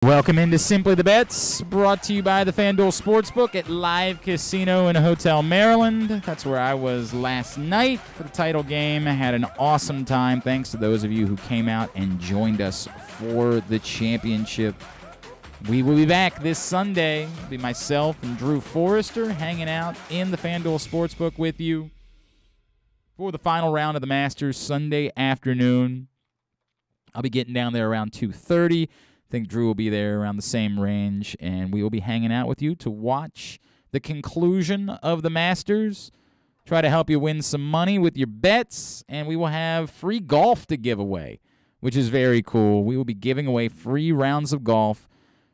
Welcome into Simply the Bets, brought to you by the Fanduel Sportsbook at Live Casino in Hotel Maryland. That's where I was last night for the title game. I had an awesome time. Thanks to those of you who came out and joined us for the championship. We will be back this Sunday. It'll be myself and Drew Forrester hanging out in the Fanduel Sportsbook with you for the final round of the Masters Sunday afternoon. I'll be getting down there around 2:30. I think Drew will be there around the same range, and we will be hanging out with you to watch the conclusion of the Masters, try to help you win some money with your bets, and we will have free golf to give away, which is very cool. We will be giving away free rounds of golf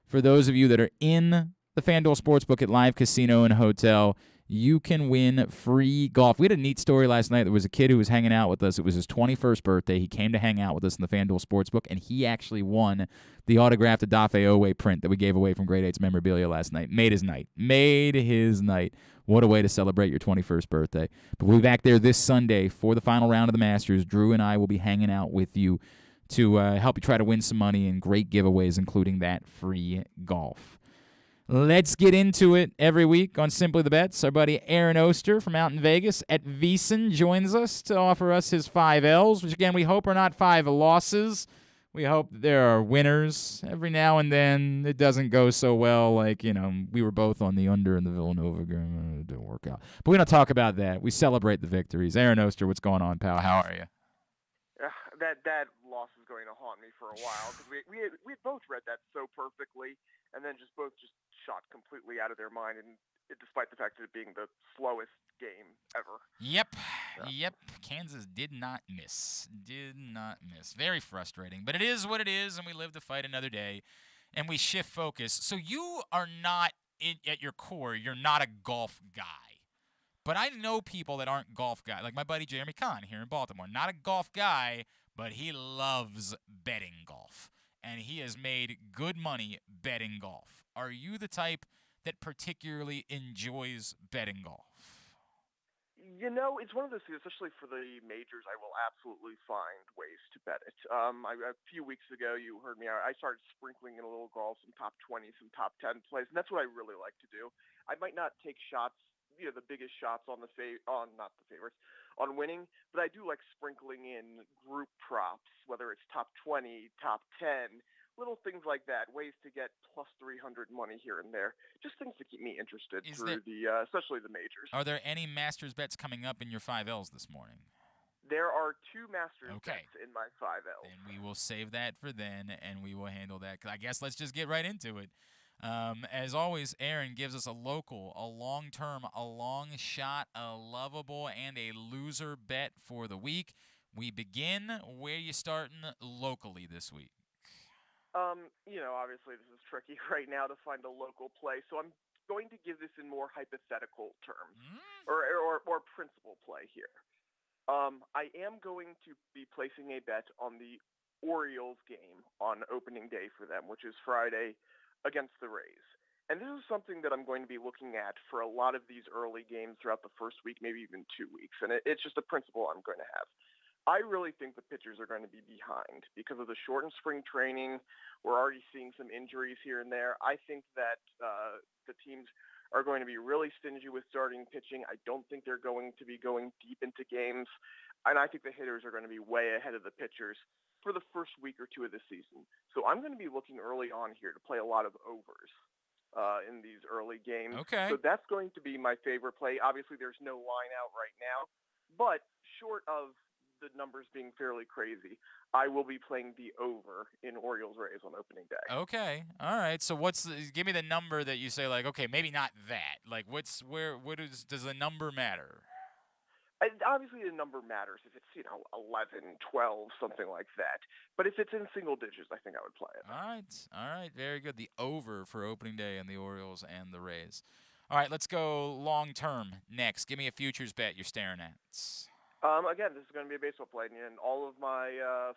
for those of you that are in the FanDuel Sportsbook at Live Casino and Hotel. You can win free golf. We had a neat story last night. There was a kid who was hanging out with us. It was his 21st birthday. He came to hang out with us in the FanDuel Sportsbook, and he actually won the autographed Adafe Owe print that we gave away from Grade 8's memorabilia last night. Made his night. What a way to celebrate your 21st birthday. But we'll be back there this Sunday for the final round of the Masters. Drew and I will be hanging out with you to help you try to win some money and great giveaways, including that free golf. Let's get into it every week on Simply the Bets. Our buddy Aaron Oster from out in Vegas at VSiN joins us to offer us his 5 L's, which, again, we hope are not 5 losses. We hope there are winners. Every now and then it doesn't go so well. Like, we were both on the under in the Villanova game. It didn't work out. But we don't talk about that. We celebrate the victories. Aaron Oster, what's going on, pal? How are you? That loss is going to haunt me for a while because we had both read that so perfectly, and then both shot completely out of their mind, and despite the fact of it being the slowest game ever. Yep. Kansas did not miss. Very frustrating, but it is what it is, and we live to fight another day, and we shift focus. So you are not, at your core, you're not a golf guy. But I know people that aren't golf guys, like my buddy Jeremy Kahn here in Baltimore. Not a golf guy, but he loves betting golf. And he has made good money betting golf. Are you the type that particularly enjoys betting golf? It's one of those things, especially for the majors, I will absolutely find ways to bet it. A few weeks ago, you heard me, I started sprinkling in a little golf, some top 20, some top 10 plays, and that's what I really like to do. I might not take shots, the biggest shots on not the favorites, on winning, but I do like sprinkling in group props, whether it's top 20, top 10, little things like that, ways to get plus 300 money here and there, just things to keep me interested especially the majors. Are there any Masters bets coming up in your 5 L's this morning? There are 2 Masters bets in my 5 L's. Then we will save that for then, and we will handle that. I guess let's just get right into it. As always, Aaron gives us a local, a long-term, a long shot, a lovable, and a loser bet for the week. We begin where you starting locally this week. Obviously this is tricky right now to find a local play, so I'm going to give this in more hypothetical terms or principal play here. I am going to be placing a bet on the Orioles game on opening day for them, which is Friday, against the Rays. And this is something that I'm going to be looking at for a lot of these early games throughout the first week, maybe even 2 weeks. And it's just a principle I'm going to have. I really think the pitchers are going to be behind because of the shortened spring training. We're already seeing some injuries here and there. I think that the teams are going to be really stingy with starting pitching. I don't think they're going to be going deep into games. And I think the hitters are going to be way ahead of the pitchers for the first week or 2 of the season. So I'm going to be looking early on here to play a lot of overs in these early games. Okay. So that's going to be my favorite play. Obviously, there's no line out right now, but short of the numbers being fairly crazy, I will be playing the over in Orioles-Rays on opening day. Okay. All right. So give me the number that you say, like, okay, maybe not that. Like, does the number matter? Obviously, the number matters if it's, 11, 12, something like that. But if it's in single digits, I think I would play it. All right. Very good. The over for opening day on the Orioles and the Rays. All right, let's go long term next. Give me a futures bet you're staring at. Again, this is going to be a baseball play, and all of my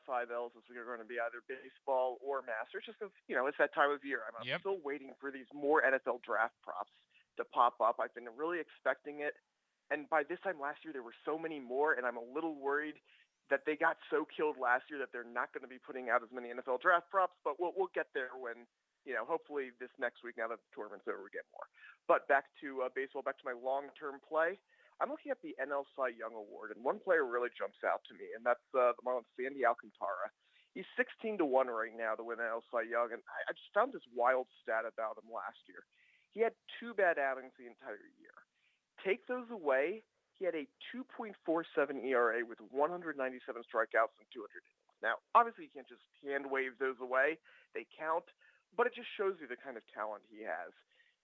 5 L's this week are going to be either baseball or Masters, just because, it's that time of year. I'm still waiting for these more NFL draft props to pop up. I've been really expecting it. And by this time last year, there were so many more, and I'm a little worried that they got so killed last year that they're not going to be putting out as many NFL draft props. But we'll get there when hopefully this next week, now that the tournament's over, we get more. But back to baseball, back to my long-term play. I'm looking at the NL Cy Young Award, and one player really jumps out to me, and that's the Marlins' Sandy Alcantara. He's 16-1 right now to win NL Cy Young, and I just found this wild stat about him last year. He had 2 bad outings the entire year. Take those away, he had a 2.47 ERA with 197 strikeouts and 200 innings. Now, obviously, you can't just hand-wave those away. They count, but it just shows you the kind of talent he has.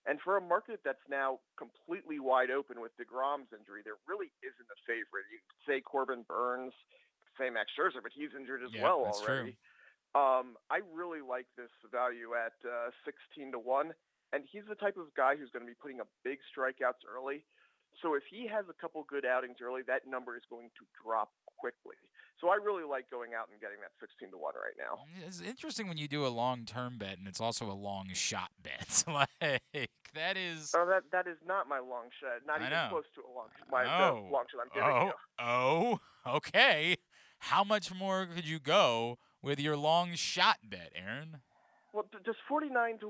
And for a market that's now completely wide open with DeGrom's injury, there really isn't a favorite. You could say Corbin Burns, say Max Scherzer, but he's injured as well already. True. I really like this value at 16-1, and he's the type of guy who's going to be putting up big strikeouts early. So if he has a couple good outings early, that number is going to drop quickly. So I really like going out and getting that 16-1 right now. It's interesting when you do a long-term bet, and it's also a long shot bet. Like, that is... Oh, that is not my long shot. Not even close to a long shot. The long shot I'm giving you. Okay. How much more could you go with your long shot bet, Aaron? Well, does 49-1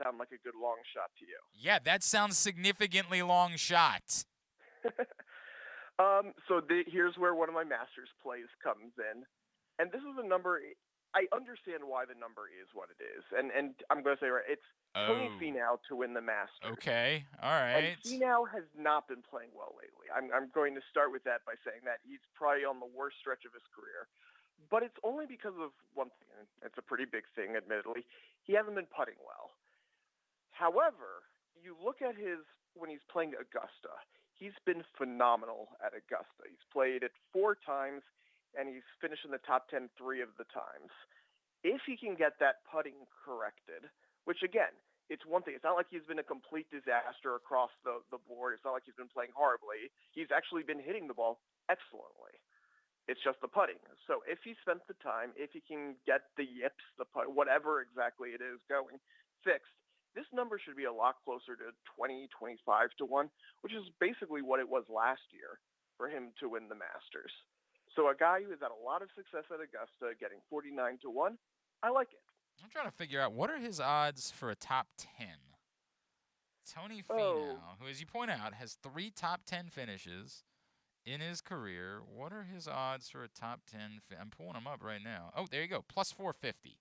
sound like a good long shot to you? Yeah, that sounds significantly long shot. Here's where one of my Masters plays comes in. And this is a number, I understand why the number is what it is. And I'm going to say, it's Tony Finau to win the Masters. Okay, all right. And Finau has not been playing well lately. I'm going to start with that by saying that he's probably on the worst stretch of his career. But it's only because of one thing, and it's a pretty big thing, admittedly. He hasn't been putting well. However, you look at when he's playing Augusta, he's been phenomenal at Augusta. He's played it 4 times, and he's finished in the top 10 3 of the times. If he can get that putting corrected, which, again, it's one thing. It's not like he's been a complete disaster across the board. It's not like he's been playing horribly. He's actually been hitting the ball excellently. It's just the putting. So if he spent the time, if he can get the yips, the putt, whatever exactly it is going fixed, this number should be a lot closer to 20, 25-1, which is basically what it was last year for him to win the Masters. So a guy who has had a lot of success at Augusta getting 49-1, I like it. I'm trying to figure out, what are his odds for a top 10? Tony Finau, who, as you point out, has 3 top 10 finishes in his career. What are his odds for a top 10? I'm pulling them up right now. Oh, there you go, plus 450.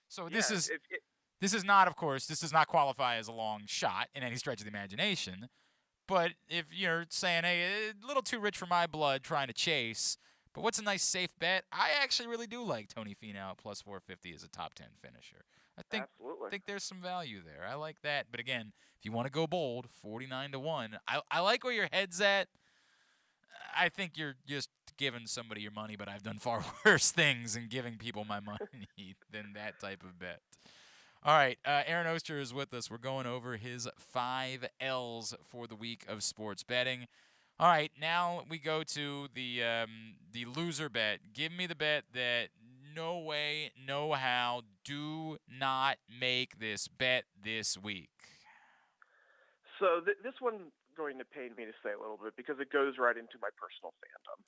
So this is not, of course, this does not qualify as a long shot in any stretch of the imagination. But if you're saying, hey, a little too rich for my blood trying to chase, but what's a nice safe bet? I actually really do like Tony Finau at plus 450 as a top 10 finisher. I think there's some value there. I like that. But again, if you want to go bold, 49-1. I like where your head's at. I think you're just giving somebody your money, but I've done far worse things in giving people my money than that type of bet. All right, Aaron Oster is with us. We're going over his 5 L's for the week of sports betting. All right, now we go to the loser bet. Give me the bet that no way, no how, do not make this bet this week. So this one's going to pain me to say a little bit because it goes right into my personal fandom.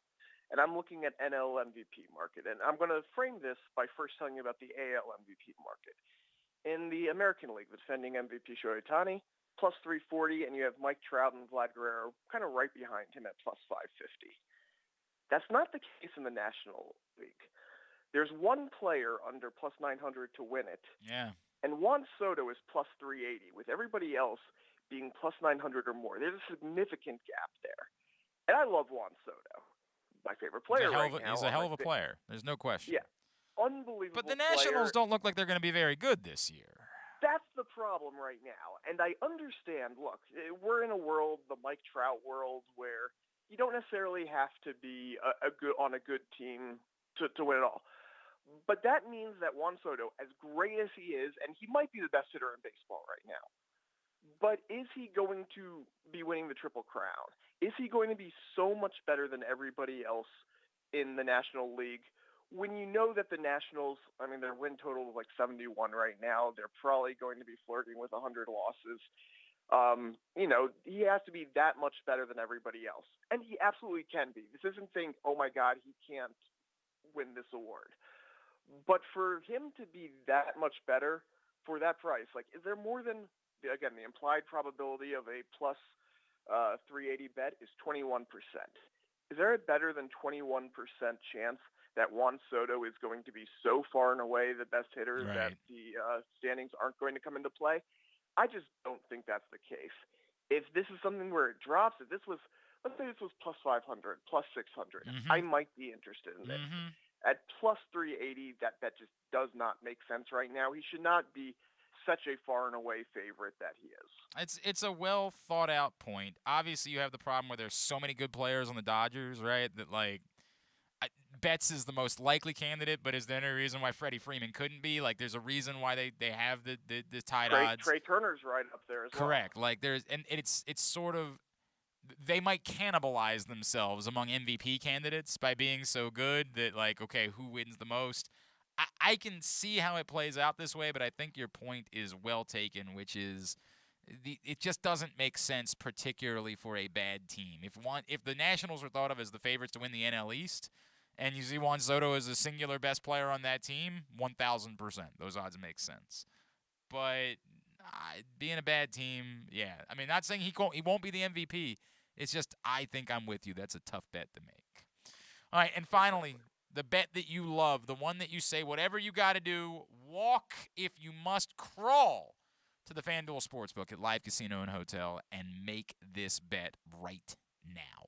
And I'm looking at NL MVP market. And I'm going to frame this by first telling you about the AL MVP market. In the American League, the defending MVP Shohei Ohtani, plus 340, and you have Mike Trout and Vlad Guerrero kind of right behind him at plus 550. That's not the case in the National League. There's one player under plus 900 to win it. Yeah. And Juan Soto is plus 380, with everybody else being plus 900 or more. There's a significant gap there. And I love Juan Soto. My favorite player right now. He's a hell of a player. There's no question. Yeah. Unbelievable. But the Nationals don't look like they're going to be very good this year. That's the problem right now. And I understand, look, we're in a world, the Mike Trout world, where you don't necessarily have to be on a good team to win it all. But that means that Juan Soto, as great as he is, and he might be the best hitter in baseball right now, but is he going to be winning the Triple Crown? Is he going to be so much better than everybody else in the National League when you know that the Nationals, I mean, their win total is like 71 right now. They're probably going to be flirting with 100 losses. He has to be that much better than everybody else. And he absolutely can be. This isn't saying, oh, my God, he can't win this award. But for him to be that much better, for that price, like, is there more than, again, the implied probability of a plus 380 bet is 21%. Is there a better than 21% chance that Juan Soto is going to be so far and away the best hitter that the standings aren't going to come into play? I just don't think that's the case. If this is something where it drops, if this was, let's say this was plus 500, plus 600, I might be interested in this. At plus 380, that bet just does not make sense right now. He should not be such a far and away favorite that he is. It's a well thought out point. Obviously, you have the problem where there's so many good players on the Dodgers, right? That like Betts is the most likely candidate, but is there any reason why Freddie Freeman couldn't be? Like, there's a reason why they have the tight odds. Trey Turner's right up there as well. Correct. Like it's sort of, they might cannibalize themselves among MVP candidates by being so good that, like, okay, who wins the most? I can see how it plays out this way, but I think your point is well taken, which is it just doesn't make sense, particularly for a bad team. If the Nationals are thought of as the favorites to win the NL East, and you see Juan Soto as the singular best player on that team, 1,000%. Those odds make sense. But being a bad team, yeah. I mean, not saying he won't be the MVP. It's just, I think I'm with you. That's a tough bet to make. All right, and finally, the bet that you love, the one that you say, whatever you got to do, walk if you must crawl to the FanDuel Sportsbook at Live Casino and Hotel and make this bet right now.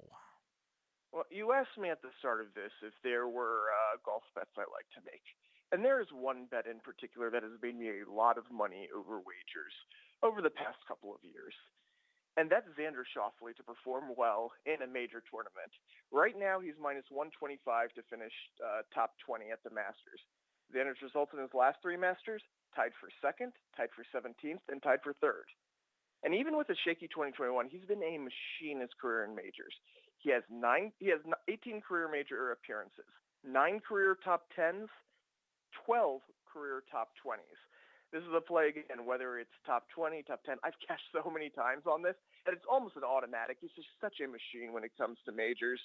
Well, you asked me at the start of this if there were golf bets I like to make. And there is one bet in particular that has made me a lot of money over wagers over the past couple of years. And that's Xander Schauffele to perform well in a major tournament. Right now, he's minus 125 to finish top 20 at the Masters. Xander's results in his last three Masters: tied for second, tied for 17th, and tied for third. And even with a shaky 2021, he's been a machine in his career in majors. He has 18 career major appearances, 9 career top 10s, 12 career top 20s. This is a play, again, whether it's top 20, top 10. I've cashed so many times on this, and it's almost an automatic. He's just such a machine when it comes to majors.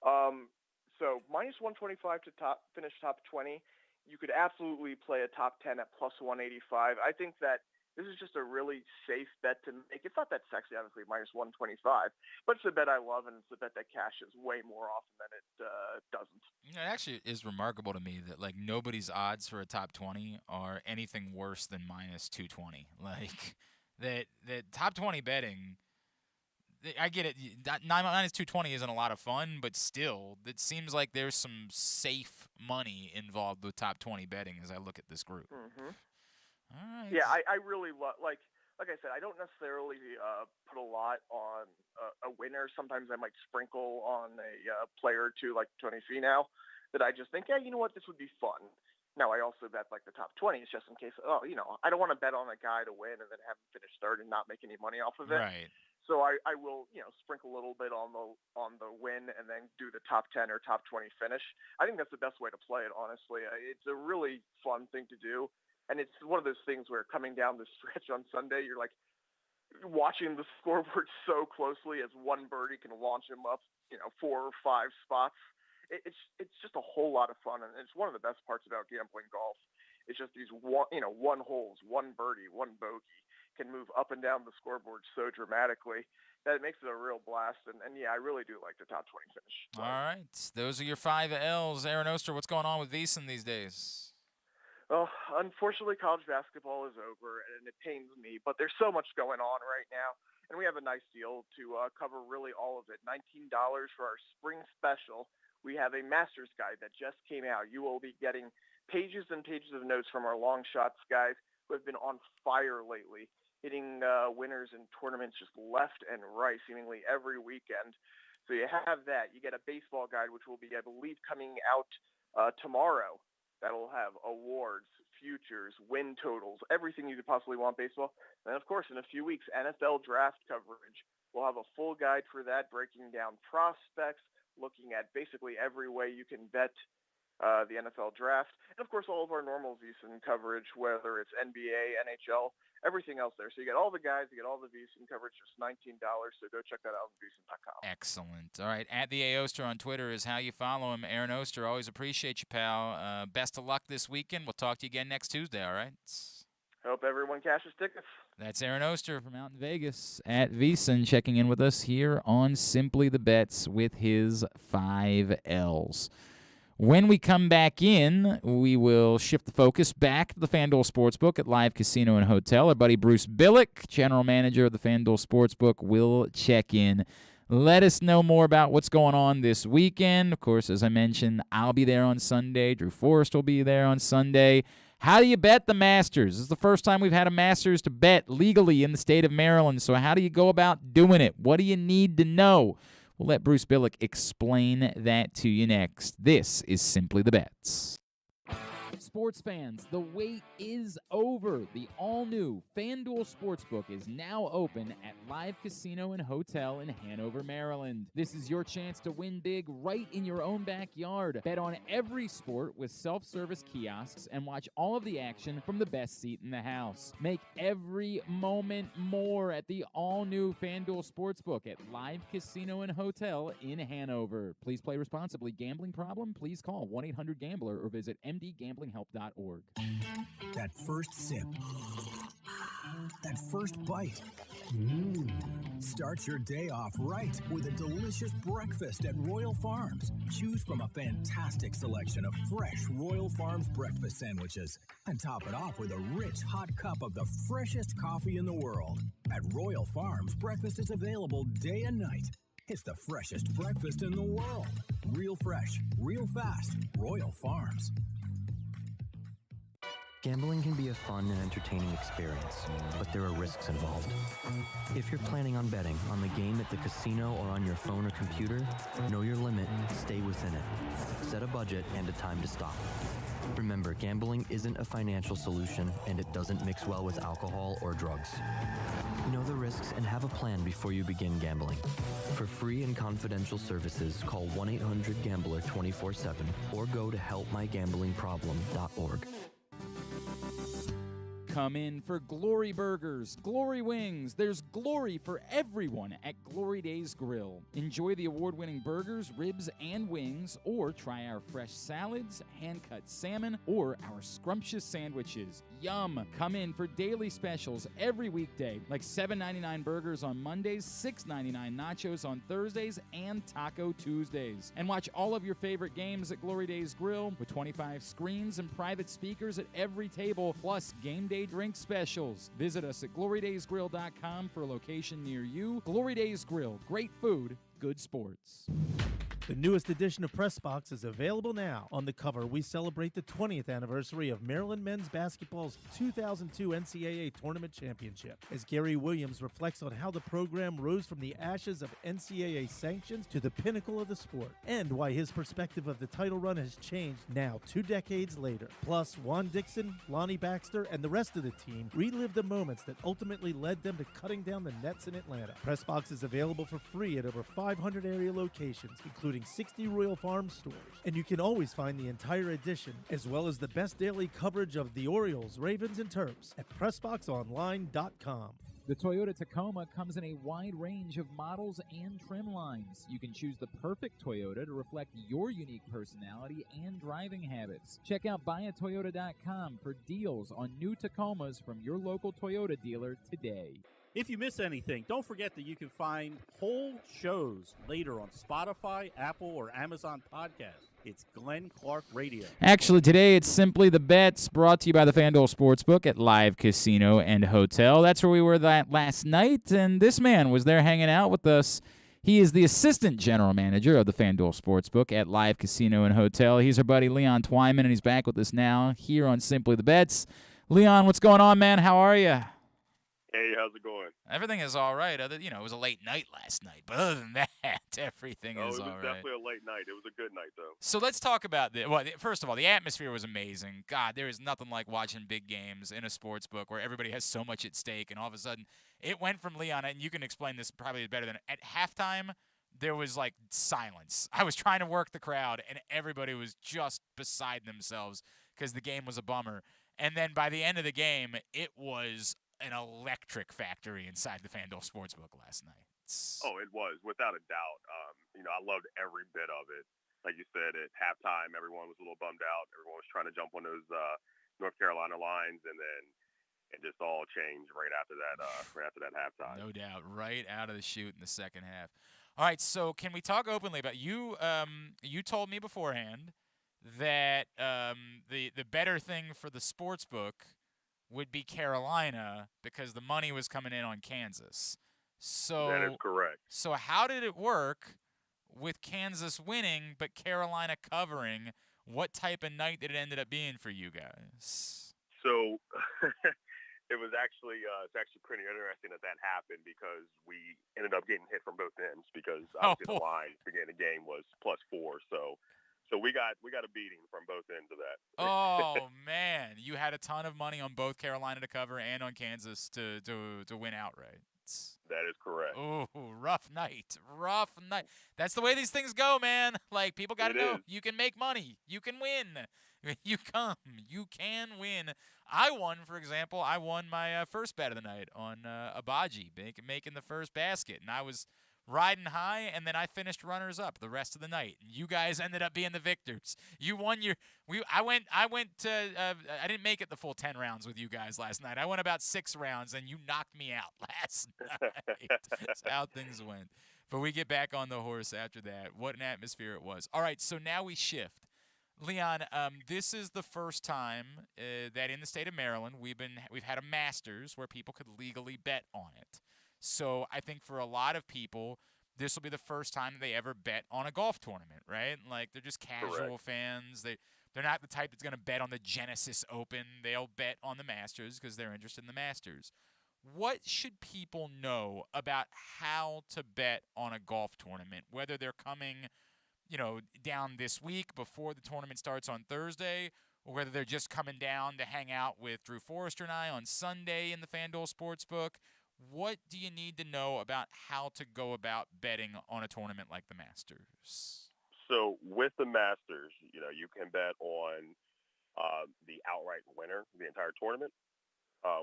So minus 125 to finish top 20. You could absolutely play a top 10 at plus 185. I think that this is just a really safe bet to make. It's not that sexy, obviously, minus 125, but it's a bet I love, and it's a bet that cashes way more often than it doesn't. You know, it actually is remarkable to me that, like, nobody's odds for a top 20 are anything worse than minus 220. Like, that top 20 betting, I get it. Minus 220 isn't a lot of fun, but still, it seems like there's some safe money involved with top 20 betting as I look at this group. Mm-hmm. All right. Yeah, I really love, like I said, I don't necessarily put a lot on a winner. Sometimes I might sprinkle on a player or two like Tony Finau that I just think, yeah, you know what, this would be fun. Now, I also bet like the top 20s just in case, I don't want to bet on a guy to win and then have him finish third and not make any money off of it. Right. So I will, sprinkle a little bit on the win and then do the top 10 or top 20 finish. I think that's the best way to play it, honestly. It's a really fun thing to do. And it's one of those things where coming down the stretch on Sunday, you're like watching the scoreboard so closely as one birdie can launch him up, 4 or 5 spots. It's just a whole lot of fun. And it's one of the best parts about gambling golf. It's just these one holes, one birdie, one bogey can move up and down the scoreboard so dramatically that it makes it a real blast. And yeah, I really do like the top 20 finish. All right. Those are your 5 L's. Aaron Oster, what's going on with VSiN these days? Well, unfortunately, college basketball is over, and it pains me, but there's so much going on right now, and we have a nice deal to cover really all of it. $19 for our spring special. We have a master's guide that just came out. You will be getting pages and pages of notes from our long shots guys who have been on fire lately, hitting winners in tournaments just left and right, seemingly every weekend. So you have that. You get a baseball guide, which will be, I believe, coming out tomorrow. That'll have awards, futures, win totals, everything you could possibly want baseball. And, of course, in a few weeks, NFL draft coverage. We'll have a full guide for that, breaking down prospects, looking at basically every way you can bet the NFL draft. And, of course, all of our normal VSiN coverage, whether it's NBA, NHL, everything else there. So you get all the guys, you get all the VSiN coverage, just $19. So go check that out on VSiN.com. Excellent. All right. At the A Oster on Twitter is how you follow him. Aaron Oster, always appreciate you, pal. Best of luck this weekend. We'll talk to you again next Tuesday, all right? Hope everyone cashes tickets. That's Aaron Oster from out in Vegas at VSiN checking in with us here on Simply the Bets with his 5 L's. When we come back in, we will shift the focus back to the FanDuel Sportsbook at Live Casino and Hotel. Our buddy Bruce Billick, general manager of the FanDuel Sportsbook, will check in. Let us know more about what's going on this weekend. Of course, as I mentioned, I'll be there on Sunday. Drew Forrest will be there on Sunday. How do you bet the Masters? This is the first time we've had a Masters to bet legally in the state of Maryland. So how do you go about doing it? What do you need to know? We'll let Bruce Billick explain that to you next. This is Simply the Bets. Sports fans, the wait is over. The all-new FanDuel Sportsbook is now open at Live Casino and Hotel in Hanover, Maryland. This is your chance to win big right in your own backyard. Bet on every sport with self-service kiosks and watch all of the action from the best seat in the house. Make every moment more at the all-new FanDuel Sportsbook at Live Casino and Hotel in Hanover. Please play responsibly. Gambling problem? Please call 1-800-GAMBLER or visit mdgamblinghelp.org. That first sip. That first bite. Start your day off right with a delicious breakfast at Royal Farms. Choose from a fantastic selection of fresh Royal Farms breakfast sandwiches and top it off with a rich hot cup of the freshest coffee in the world. At Royal Farms, breakfast is available day and night. It's the freshest breakfast in the world. Real fresh, real fast. Royal Farms. Gambling can be a fun and entertaining experience, but there are risks involved. If you're planning on betting on the game at the casino or on your phone or computer, know your limit, stay within it. Set a budget and a time to stop. Remember, gambling isn't a financial solution, and it doesn't mix well with alcohol or drugs. Know the risks and have a plan before you begin gambling. For free and confidential services, call 1-800-GAMBLER 24/7 or go to helpmygamblingproblem.org. Come in for Glory Burgers, Glory Wings. There's glory for everyone at Glory Days Grill. Enjoy the award-winning burgers, ribs, and wings, or try our fresh salads, hand-cut salmon, or our scrumptious sandwiches. Yum! Come in for daily specials every weekday, like $7.99 burgers on Mondays, $6.99 nachos on Thursdays, and Taco Tuesdays. And watch all of your favorite games at Glory Days Grill with 25 screens and private speakers at every table, plus game day drink specials. Visit us at glorydaysgrill.com for a location near you. Glory Days Grill. Great food, good sports. The newest edition of PressBox is available now. On the cover, we celebrate the 20th anniversary of Maryland men's basketball's 2002 NCAA Tournament Championship, as Gary Williams reflects on how the program rose from the ashes of NCAA sanctions to the pinnacle of the sport, and why his perspective of the title run has changed now 2 decades later. Plus, Juan Dixon, Lonnie Baxter, and the rest of the team relive the moments that ultimately led them to cutting down the nets in Atlanta. PressBox is available for free at over 500 area locations, including 60 Royal Farms stores. And you can always find the entire edition, as well as the best daily coverage of the Orioles, Ravens, and Terps at PressBoxOnline.com. The Toyota Tacoma comes in a wide range of models and trim lines. You can choose the perfect Toyota to reflect your unique personality and driving habits. Check out buyatoyota.com for deals on new Tacomas from your local Toyota dealer today. If you miss anything, don't forget that you can find whole shows later on Spotify, Apple, or Amazon Podcasts. It's Glenn Clark Radio. Actually, today it's Simply the Bets, brought to you by the FanDuel Sportsbook at Live Casino and Hotel. That's where we were last night, and this man was there hanging out with us. He is the assistant general manager of the FanDuel Sportsbook at Live Casino and Hotel. He's our buddy Leon Twyman, and he's back with us now here on Simply the Bets. Leon, what's going on, man? How are you? Hey, how's it going? Everything is all right. It was a late night last night, but other than that, everything is all right. It was definitely a late night. It was a good night, though. So let's talk about first of all, the atmosphere was amazing. God, there is nothing like watching big games in a sports book where everybody has so much at stake, and all of a sudden, it went from Leon, and you can explain this probably better than at halftime. There was like silence. I was trying to work the crowd, and everybody was just beside themselves because the game was a bummer. And then by the end of the game, it was an electric factory inside the FanDuel Sportsbook last night. Oh, it was, without a doubt. I loved every bit of it. Like you said, at halftime, everyone was a little bummed out. Everyone was trying to jump on those North Carolina lines, and then and just all changed right after that halftime. No doubt, right out of the chute in the second half. All right, so can we talk openly about you? You told me beforehand that the better thing for the sports book would be Carolina because the money was coming in on Kansas. So That is correct. So how did it work with Kansas winning but Carolina covering? What type of night did it ended up being for you guys? So it was actually it's actually pretty interesting that happened because we ended up getting hit from both ends because obviously the line at the beginning of the game was +4. So we got a beating from both ends of that. Oh man, you had a ton of money on both Carolina to cover and on Kansas to win outright. That is correct. Oh, rough night. That's the way these things go, man. Like, people got to know you can make money. You can win. You can win. I won, for example. I won my first bet of the night on Abaji, making the first basket, and I was riding high, and then I finished runners up the rest of the night. And you guys ended up being the victors. You won your. I didn't make it the full 10 rounds with you guys last night. I went about 6 rounds, and you knocked me out last night. That's how things went. But we get back on the horse after that. What an atmosphere it was. All right, so now we shift. Leon, this is the first time that in the state of Maryland we've had a Masters where people could legally bet on it. So I think for a lot of people, this will be the first time that they ever bet on a golf tournament, right? Like, they're just casual fans. They're not the type that's going to bet on the Genesis Open. They'll bet on the Masters because they're interested in the Masters. What should people know about how to bet on a golf tournament, whether they're coming down this week before the tournament starts on Thursday, or whether they're just coming down to hang out with Drew Forrester and I on Sunday in the FanDuel Sportsbook? What do you need to know about how to go about betting on a tournament like the Masters? So with the Masters, you can bet on the outright winner of the entire tournament,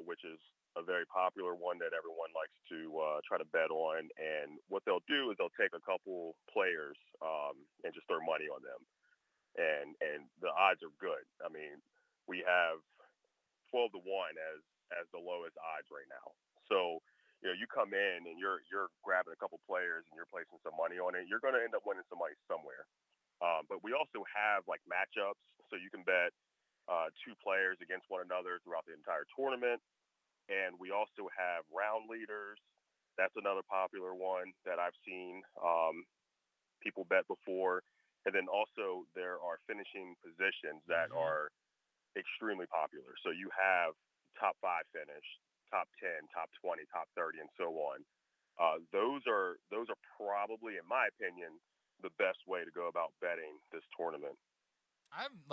which is a very popular one that everyone likes to try to bet on. And what they'll do is they'll take a couple players and just throw money on them. And the odds are good. I mean, we have 12 to 1 as the lowest odds right now. So, you come in and you're grabbing a couple players and you're placing some money on it, you're going to end up winning some money somewhere. But we also have like matchups, so you can bet 2 players against one another throughout the entire tournament. And we also have round leaders. That's another popular one that I've seen people bet before. And then also there are finishing positions that are extremely popular. So you have top 5 finish, top 10, top 20, top 30, and so on. Those are probably, in my opinion, the best way to go about betting this tournament. I'm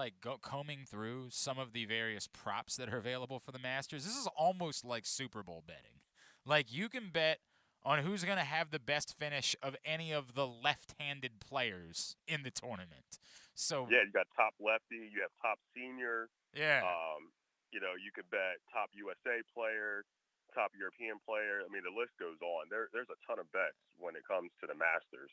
combing through some of the various props that are available for the Masters. This is almost like Super Bowl betting. Like, you can bet on who's going to have the best finish of any of the left-handed players in the tournament. So yeah, you got top lefty, you have top senior. Yeah. You could bet top USA player, top European player. I mean, the list goes on. There's a ton of bets when it comes to the Masters.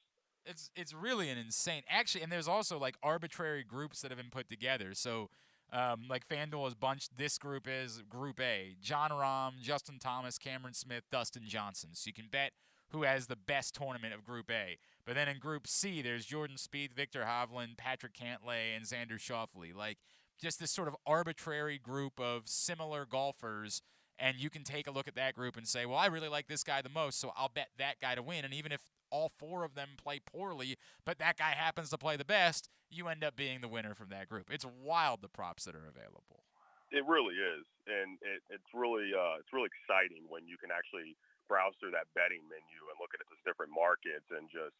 It's really an insane, actually, and there's also like arbitrary groups that have been put together. So, like FanDuel has bunched this group is Group A: John Rahm, Justin Thomas, Cameron Smith, Dustin Johnson. So you can bet who has the best tournament of Group A. But then in Group C, there's Jordan Spieth, Victor Hovland, Patrick Cantlay, and Xander Schauffele. Like, just this sort of arbitrary group of similar golfers. And you can take a look at that group and say, well, I really like this guy the most, so I'll bet that guy to win. And even if all 4 of them play poorly, but that guy happens to play the best, you end up being the winner from that group. It's wild, the props that are available. It really is. And it's really exciting when you can actually browse through that betting menu and look at those different markets and just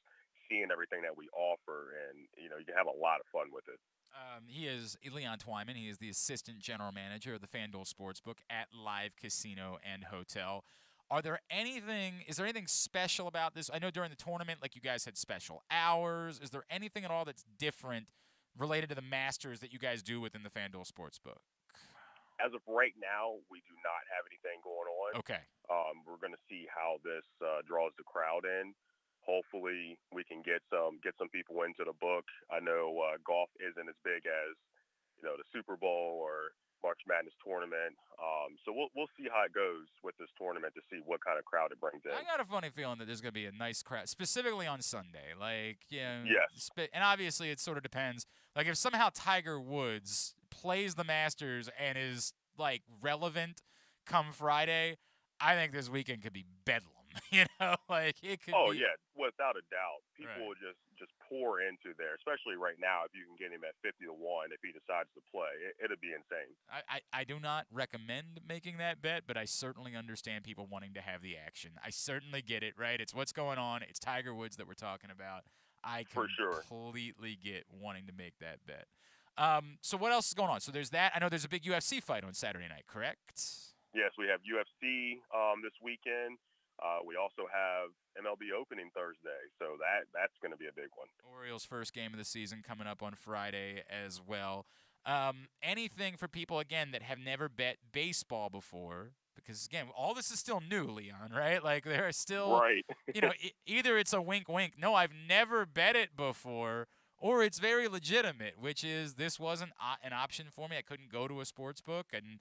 seeing everything that we offer. And, you can have a lot of fun with it. He is Leon Twyman. He is the assistant general manager of the FanDuel Sportsbook at Live Casino and Hotel. Is there anything special about this? I know during the tournament, like, you guys had special hours. Is there anything at all that's different related to the Masters that you guys do within the FanDuel Sportsbook? As of right now, we do not have anything going on. Okay. We're going to see how this draws the crowd in. Hopefully, we can get some people into the book. I know golf isn't as big as the Super Bowl or March Madness tournament. So we'll see how it goes with this tournament to see what kind of crowd it brings in. I got a funny feeling that there's going to be a nice crowd, specifically on Sunday. Like, Yes. And obviously it sort of depends. Like, if somehow Tiger Woods plays the Masters and is, like, relevant come Friday, I think this weekend could be bedlam. Like, it could Oh, be. yeah, without a doubt. People Right. will just pour into there, especially right now if you can get him at 50-1 if he decides to play. It'll be insane. I do not recommend making that bet, but I certainly understand people wanting to have the action. I certainly get it, right? It's what's going on. It's Tiger Woods that we're talking about. I For sure. completely get wanting to make that bet. So what else is going on? So there's that. I know there's a big UFC fight on Saturday night, correct? Yes, we have UFC this weekend. We also have MLB opening Thursday, so that's going to be a big one. Orioles' first game of the season coming up on Friday as well. Anything for people, again, that have never bet baseball before? Because, again, all this is still new, Leon, right? Like, there are still, Right. Either it's a wink, no, I've never bet it before, or it's very legitimate, which is this wasn't an option for me. I couldn't go to a sports book, and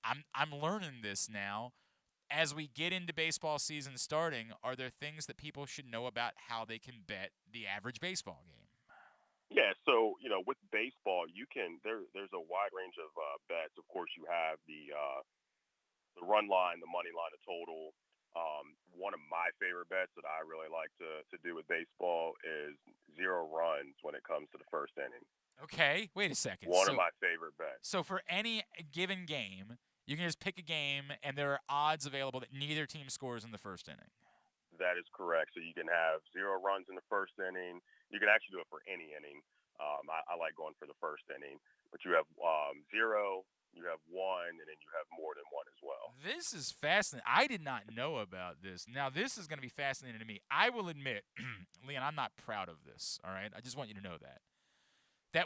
I'm learning this now. As we get into baseball season starting, are there things that people should know about how they can bet the average baseball game? Yeah, so with baseball, you can there's a wide range of bets. Of course, you have the run line, the money line, the total. One of my favorite bets that I really like to do with baseball is 0 runs when it comes to the first inning. Okay, wait a second. One of my favorite bets. So for any given game, you can just pick a game, and there are odds available that neither team scores in the first inning. That is correct. So you can have 0 runs in the first inning. You can actually do it for any inning. I like going for the first inning. But you have 0, you have 1, and then you have more than 1 as well. This is fascinating. I did not know about this. Now, this is going to be fascinating to me. I will admit, Leon, I'm not proud of this, all right? I just want you to know that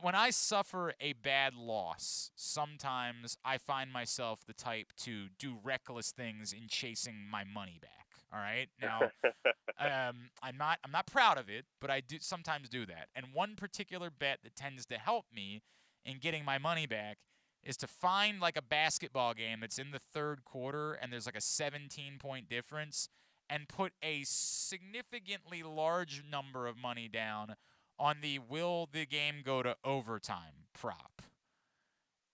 when I suffer a bad loss, sometimes I find myself the type to do reckless things in chasing my money back. All right. Now, I'm not proud of it, but I do sometimes do that. And one particular bet that tends to help me in getting my money back is to find like a basketball game that's in the third quarter and there's like a 17-point difference and put a significantly large number of money down on the will the game go to overtime prop.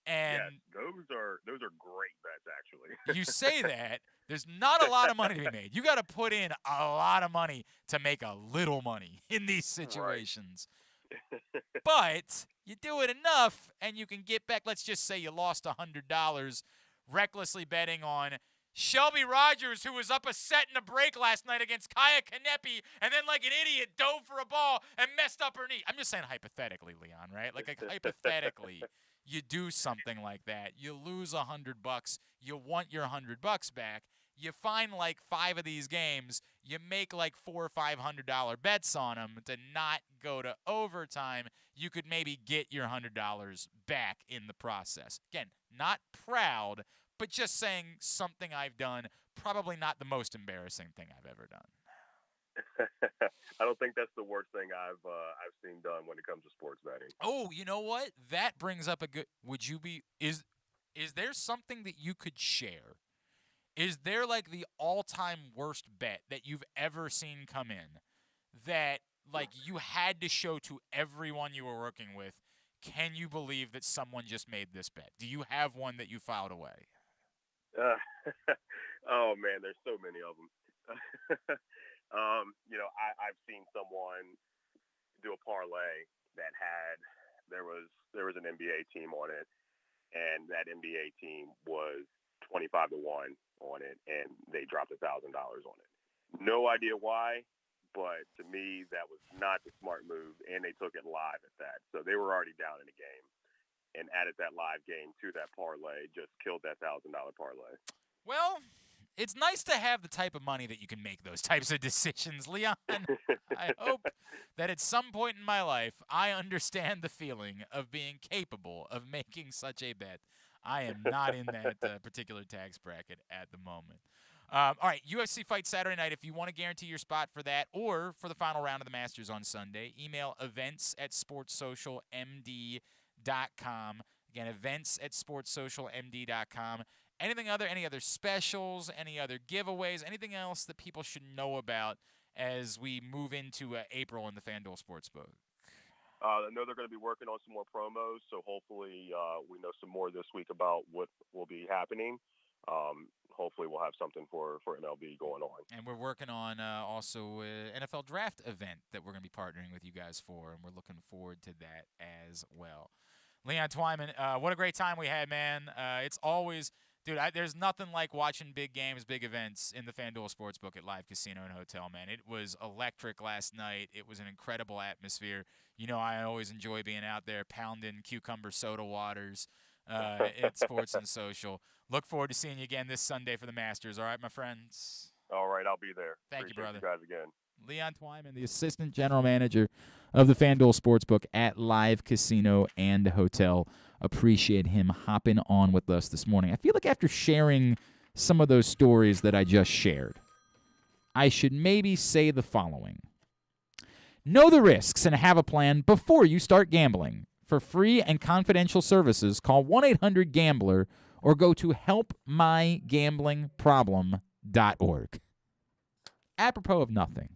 And those are great bets, actually. You say that, there's not a lot of money to be made. You got to put in a lot of money to make a little money in these situations. Right. But you do it enough, and you can get back. Let's just say you lost $100 recklessly betting on Shelby Rogers, who was up a set in a break last night against Kaya Kanepi, and then like an idiot dove for a ball and messed up her knee. I'm just saying hypothetically, Leon, right? Like hypothetically, you do something like that. You lose $100. You want your $100 back. You find like 5 of these games. You make like $400 or $500 bets on them to not go to overtime. You could maybe get your $100 back in the process. Again, not proud, but just saying something I've done, probably not the most embarrassing thing I've ever done. I don't think that's the worst thing I've seen done when it comes to sports betting. Oh, you know what? That brings up a good. Would you be? Is there something that you could share? Is there like the all-time worst bet that you've ever seen come in that like you had to show to everyone you were working with? Can you believe that someone just made this bet? Do you have one that you filed away? Oh man, there's so many of them. I've seen someone do a parlay that there was an NBA team on it, and that NBA team was 25-1 on it, and they dropped $1,000 on it. No idea why, but to me that was not the smart move, and they took it live at that. So they were already down in the game, and added that live game to that parlay, just killed that $1,000 parlay. Well, it's nice to have the type of money that you can make those types of decisions, Leon. I hope that at some point in my life, I understand the feeling of being capable of making such a bet. I am not in that particular tax bracket at the moment. All right, UFC Fight Saturday night. If you want to guarantee your spot for that or for the final round of the Masters on Sunday, email events@sportssocialmd.com. Again, events at sportssocialmd.com. Any other specials, any other giveaways, anything else that people should know about as we move into April in the FanDuel Sportsbook? I know they're going to be working on some more promos, so hopefully we know some more this week about what will be happening. Hopefully we'll have something for MLB going on. And we're working on also an NFL draft event that we're going to be partnering with you guys for, and we're looking forward to that as well. Leon Twyman, what a great time we had, man. It's always, dude, there's nothing like watching big games, big events in the FanDuel Sportsbook at Live Casino and Hotel, man. It was electric last night. It was an incredible atmosphere. You know, I always enjoy being out there pounding cucumber soda waters at Sports and Social. Look forward to seeing you again this Sunday for the Masters. All right, my friends? All right, I'll be there. Thank you, brother. You guys again. Leon Twyman, the Assistant General Manager of the FanDuel Sportsbook at Live Casino and Hotel. Appreciate him hopping on with us this morning. I feel like after sharing some of those stories that I just shared, I should maybe say the following. Know the risks and have a plan before you start gambling. For free and confidential services, call 1-800-GAMBLER or go to helpmygamblingproblem.org. Apropos of nothing.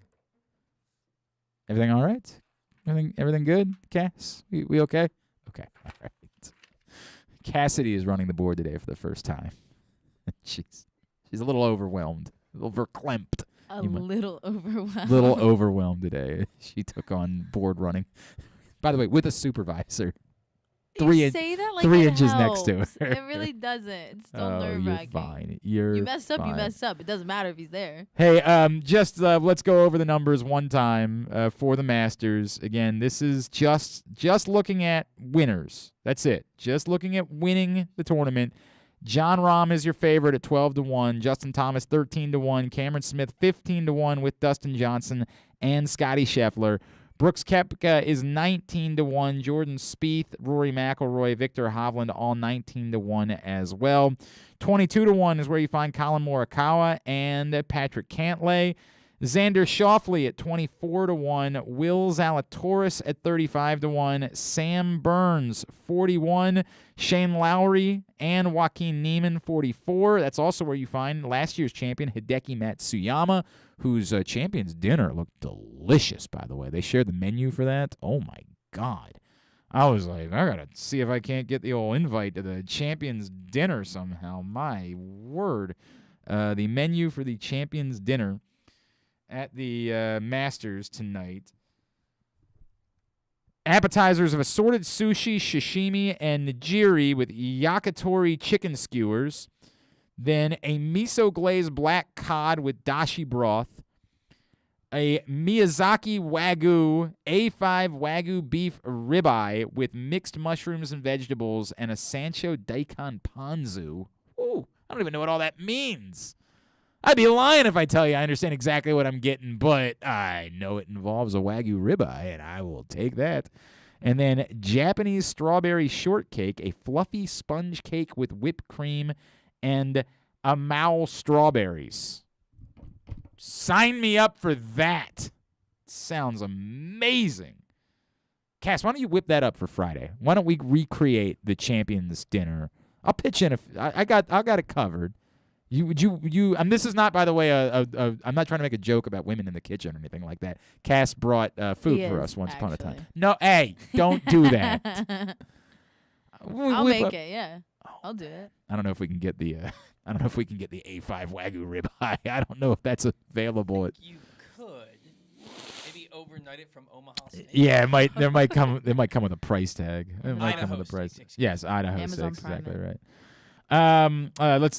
Everything all right? Everything good, Cass? We okay? Okay, all right. Cassidy is running the board today for the first time. she's a little overwhelmed, a little verklempt. A little overwhelmed. Little overwhelmed today. She took on board running. By the way, with a supervisor. You say that like 3 it inches helps. next to her. It really doesn't. It's still nerve-wracking. You're fine. You messed up, fine. you messed up. It doesn't matter if he's there. Hey, just let's go over the numbers one time for the Masters. Again, this is just looking at winners. That's it. Just looking at winning the tournament. John Rahm is your favorite at 12-1. Justin Thomas 13-1. Cameron Smith 15-1 with Dustin Johnson and Scotty Scheffler. Brooks Koepka is 19-1. Jordan Spieth, Rory McIlroy, Victor Hovland, all 19-1 as well. 22-1 is where you find Colin Morikawa and Patrick Cantlay. Xander Schauffele at 24-1. Will Zalatoris at 35-1. Sam Burns 41. Shane Lowry and Joaquin Niemann 44. That's also where you find last year's champion Hideki Matsuyama, whose Champions Dinner looked delicious, by the way. They shared the menu for that. Oh, my God. I was like, I got to see if I can't get the old invite to the Champions Dinner somehow. My word. The menu for the Champions Dinner at the Masters tonight. Appetizers of assorted sushi, sashimi, and nigiri with yakitori chicken skewers. Then a miso-glazed black cod with dashi broth. A Miyazaki Wagyu A5 Wagyu beef ribeye with mixed mushrooms and vegetables. And a Sancho daikon ponzu. Ooh, I don't even know what all that means. I'd be lying if I tell you I understand exactly what I'm getting, but I know it involves a Wagyu ribeye, and I will take that. And then Japanese strawberry shortcake, a fluffy sponge cake with whipped cream and a Mao strawberries. Sign me up for that. Sounds amazing. Cass, why don't you whip that up for Friday? Why don't we recreate the Champions Dinner? I'll pitch in. I got it covered. And this is not, by the way, I'm not trying to make a joke about women in the kitchen or anything like that. Cass brought food for us once upon a time. No, hey, don't do that. I'll make it. Yeah, I'll do it. I don't know if we can get the A5 Wagyu ribeye. I don't know if that's available. You could maybe overnight it from Omaha Steak. Yeah, it might. It might come with a price tag. It might come with a Idaho price. Steaks. Yes, Idaho Amazon Steaks. Prime Exactly it. right.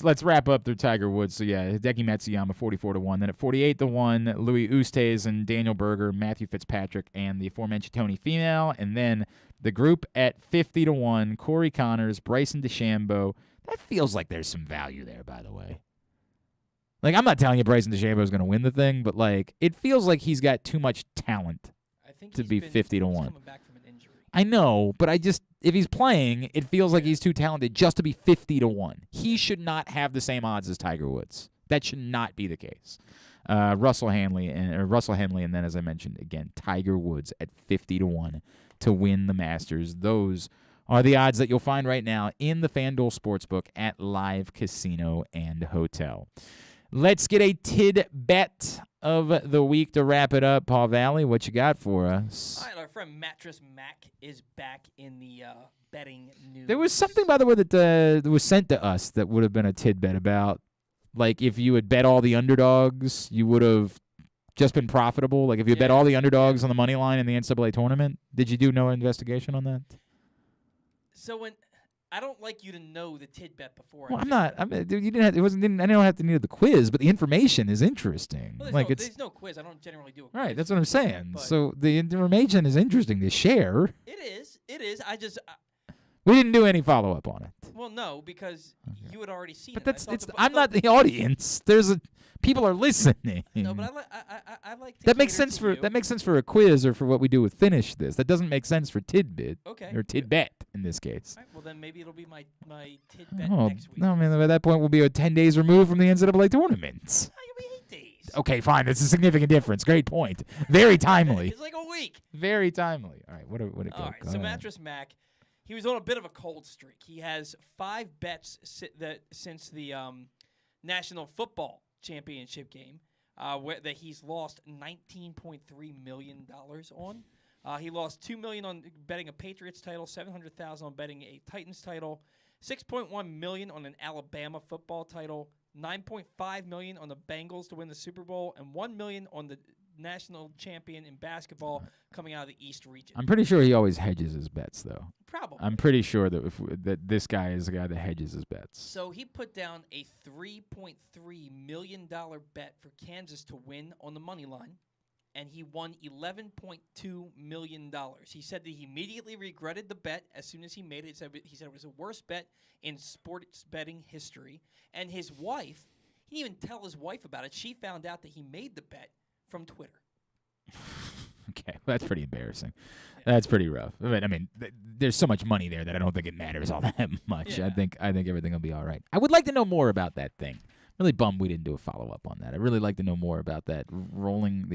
Let's wrap up through Tiger Woods. So yeah, Hideki Matsuyama 44-1. Then at 48-1, Louis Oosthuizen and Daniel Berger, Matthew Fitzpatrick, and the aforementioned Tony Finau. And then the group at 50-1, Corey Connors, Bryson DeChambeau. That feels like there's some value there, by the way. Like, I'm not telling you Bryson DeChambeau is going to win the thing, but like it feels like he's got too much talent to be 50-1. Coming back from an injury. I know, but if he's playing, it feels like he's too talented just to be 50-1. He should not have the same odds as Tiger Woods. That should not be the case. Russell Henley, and then, as I mentioned again, Tiger Woods at 50-1 to win the Masters. Those are the odds that you'll find right now in the FanDuel Sportsbook at Live Casino and Hotel. Let's get a tidbit of the week to wrap it up. Paul Valley, what you got for us? All right, our friend Mattress Mac is back in the betting news. There was something, by the way, that was sent to us that would have been a tidbit about, like, if you had bet all the underdogs, you would have just been profitable. Like, if you bet all the underdogs on the money line in the NCAA tournament, did you do no investigation on that? So when I don't like you to know the tidbit before. Well, I'm not. I mean, you didn't. Have, it wasn't. I don't have to need the quiz, but the information is interesting. Well, there's no quiz. I don't generally do a quiz. Right. That's what I'm saying. So the information is interesting to share. It is. It is. We didn't do any follow up on it. Well, no, because you had already seen it. But I'm not the audience. People are listening. No, but I like to that makes sense for a quiz or for what we do with Finish This. That doesn't make sense for tidbit. Okay. Or tidbit in this case. All right, well, then maybe it'll be my tidbit next week. No, I mean, at that point we'll be 10 days removed from the NCAA tournament. You'll be 8 days. Okay, fine. That's a significant difference. Great point. Very timely. It's like a week. Very timely. All right, what it go? All right, so Mattress Mac, he was on a bit of a cold streak. He has 5 bets since the National Football Championship game that he's lost $19.3 million on. He lost $2 million on betting a Patriots title, $700,000 on betting a Titans title, $6.1 million on an Alabama football title, $9.5 million on the Bengals to win the Super Bowl, and $1 million on the national champion in basketball coming out of the East region. I'm pretty sure he always hedges his bets, though. Probably. I'm pretty sure that that this guy is the guy that hedges his bets. So he put down a $3.3 million bet for Kansas to win on the money line, and he won $11.2 million. He said that he immediately regretted the bet as soon as he made it. He said it was the worst bet in sports betting history. And his wife, he didn't even tell his wife about it. She found out that he made the bet from Twitter. Okay, that's pretty embarrassing. Yeah. That's pretty rough. I mean, there's so much money there that I don't think it matters all that much. Yeah. I think everything will be all right. I would like to know more about that thing. Really bummed we didn't do a follow-up on that. I'd really like to know more about that, rolling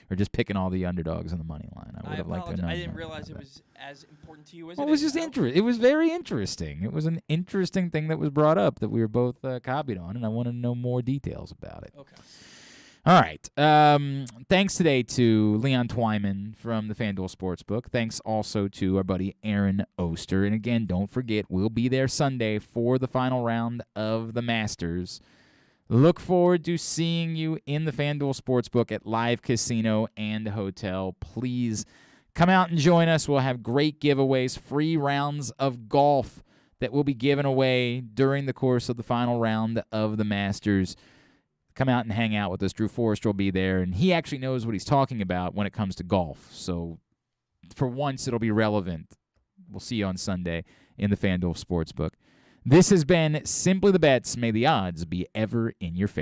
or just picking all the underdogs on the money line. I would have liked to know. I didn't realize it was as important to you as it was just interesting. It was very interesting. It was an interesting thing that was brought up that we were both copied on, and I wanted to know more details about it. Okay. All right. Thanks today to Leon Twyman from the FanDuel Sportsbook. Thanks also to our buddy Aaron Oster. And again, don't forget, we'll be there Sunday for the final round of the Masters. Look forward to seeing you in the FanDuel Sportsbook at Live Casino and Hotel. Please come out and join us. We'll have great giveaways, free rounds of golf that will be given away during the course of the final round of the Masters. Come out and hang out with us. Drew Forrester will be there, and he actually knows what he's talking about when it comes to golf. So for once, it'll be relevant. We'll see you on Sunday in the FanDuel Sportsbook. This has been Simply the Bets. May the odds be ever in your favor.